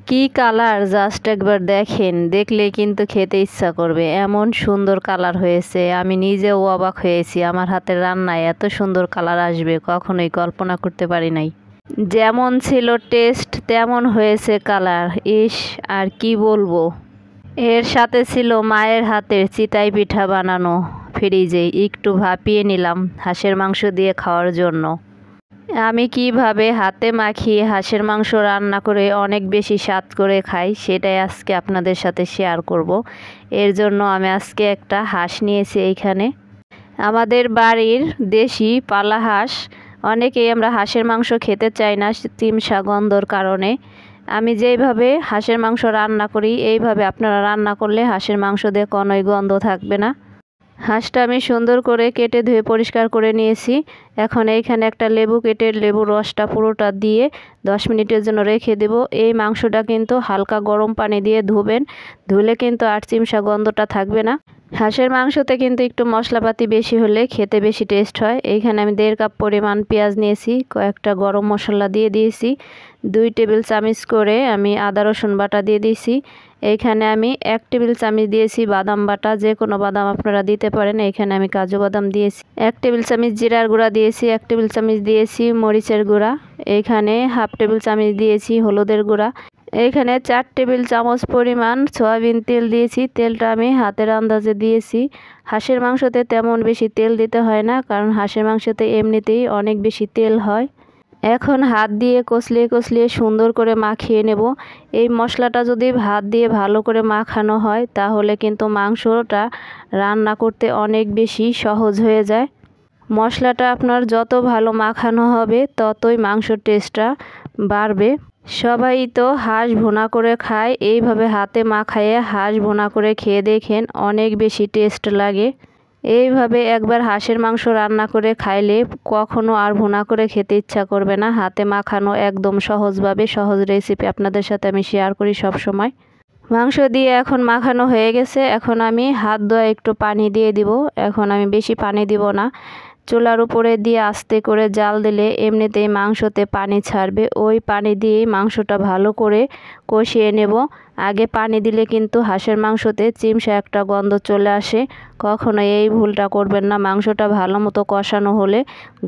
কি colour, just একবার দেখেন, দেখলেই কিন্তু খেতে ইচ্ছা করবে, এমন সুন্দর কালার হয়েছে। আমি নিজেও অবাক হয়েছি, আমার হাতের রান্নায় এত সুন্দর কালার আসবে কখনোই কল্পনা করতে পারি নাই। যেমন ছিল টেস্ট তেমন হয়েছে কালার। ইস, আর কি বলবো। এর সাথে ছিল মায়ের হাতের চিতাই পিঠা বানানো, ফ্রিজে একটু ভাপিয়ে নিলাম হাঁসের মাংস দিয়ে খাওয়ার জন্য। আমি কিভাবে হাতে মাখিয়ে হাঁসের মাংস রান্না করে অনেক বেশি স্বাদ করে খাই সেটাই আজকে আপনাদের সাথে শেয়ার করব। এর জন্য আমি আজকে একটা হাঁস নিয়েছি এইখানে। আমাদের বাড়ির দেশি পালা হাঁস। অনেকেই আমরা হাঁসের মাংস খেতে চাই না চিমসা গন্ধর কারণে। আমি যেইভাবে হাঁসের মাংস রান্না করি এইভাবে আপনারা রান্না করলে হাঁসের মাংস দিয়ে কোনোই গন্ধ থাকবে না। হাঁসটা আমি সুন্দর করে কেটে ধুয়ে পরিষ্কার করে নিয়েছি। এখন এইখানে একটা লেবু কেটে লেবুর রসটা পুরোটা দিয়ে 10 মিনিটের জন্য রেখে দেব। এই মাংসটা কিন্তু হালকা গরম পানি দিয়ে ধুবেন, ধুলে কিন্তু আর চিমসা গন্ধটা থাকবে না। হাঁসের মাংসতে কিন্তু একটু মশলাপাতি বেশি হলে খেতে বেশি টেস্ট হয়। এইখানে আমি 1.5 কাপ পরিমাণ পেঁয়াজ নিয়েছি, কয়েকটা গরম মশলা দিয়ে দিয়েছি, 2 টেবিল চামচ করে আমি আদা রসুন বাটা দিয়ে দিয়েছি। এইখানে আমি 1 টেবিল চামচ দিয়েছি বাদাম বাটা, যে কোনো বাদাম আপনারা দিতে পারেন। এইখানে আমি কাজু বাদাম দিয়েছি। 1 টেবিল চামচ জিরার গুঁড়া দিয়েছি, 1 টেবিল চামচ দিয়েছি মরিচের গুঁড়া, এইখানে 1/2 টেবিল চামচ দিয়েছি হলুদের গুঁড়া। এইখানে 4 টেবিল চামচ পরিমাণ সয়াবিন তেল দিয়েছি। তেলটা আমি হাতের আন্দাজে দিয়েছি। হাঁসের মাংসতে তেমন বেশি তেল দিতে হয় না, কারণ হাঁসের মাংসতে এমনিতেই অনেক বেশি তেল হয়। এখন হাত দিয়ে কষলিয়ে কষলিয়ে সুন্দর করে মাখিয়ে নেব। এই মশলাটা যদি হাত দিয়ে ভালো করে মাখানো হয় তাহলে কিন্তু মাংসটা রান্না করতে অনেক বেশি সহজ হয়ে যায়। মশলাটা আপনার যত ভালো মাখানো হবে ততই মাংসর টেস্টটা বাড়বে। সবাই তো হাঁস ভুনা করে খায়, এইভাবে হাতে মাখায়ে হাঁস ভুনা করে খেয়ে দেখেন, অনেক বেশি টেস্ট লাগে। এইভাবে একবার হাঁসের মাংস রান্না করে খাইলে কখনো আর ভুনা করে খেতে ইচ্ছা করবে না। হাতে মাখানো একদম সহজভাবে সহজ রেসিপি আপনাদের সাথে আমি শেয়ার করি সব সময়। মাংস দিয়ে এখন মাখানো হয়ে গেছে। এখন আমি হাত ধোয়া একটু পানি দিয়ে দিব। এখন আমি বেশি পানি দিব না। চুলার উপরে দিয়ে আস্তে করে জাল দিলে এমনিতেই মাংসতে পানি ছাড়বে, ওই পানি দিয়েই মাংসটা ভালো করে কষিয়ে নেব। আগে পানি দিলে কিন্তু হাঁসের মাংসতে চিমসা একটা গন্ধ চলে আসে, কখনো এই ভুলটা করবেন না। মাংসটা ভালো মতো কষানো হলে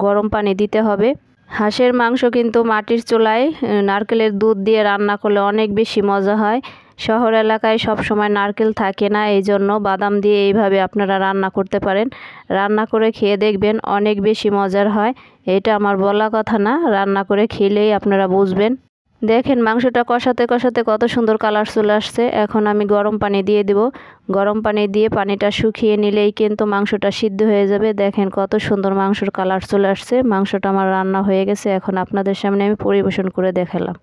গরম পানি দিতে হবে। হাঁসের মাংস কিন্তু মাটির চুলায় নারকেলের দুধ দিয়ে রান্না করলে অনেক বেশি মজা হয়। শহর এলাকায় সব সময় নারকেল থাকে না, এই জন্য বাদাম দিয়ে এইভাবে আপনারা রান্না করতে পারেন। রান্না করে খেয়ে দেখবেন, অনেক বেশি মজার হয়। এটা আমার বলা কথা না, রান্না করে খেলেই আপনারা বুঝবেন। দেখেন মাংসটা কষাতে কষাতে কত সুন্দর কালার চলে আসছে। এখন আমি গরম পানি দিয়ে দেব। গরম পানি দিয়ে পানিটা শুকিয়ে নিলেই কিন্তু মাংসটা সিদ্ধ হয়ে যাবে। দেখেন কত সুন্দর মাংসর কালার চলে আসছে। মাংসটা আমার রান্না হয়ে গেছে। এখন আপনাদের সামনে আমি পরিবেশন করে দেখালাম।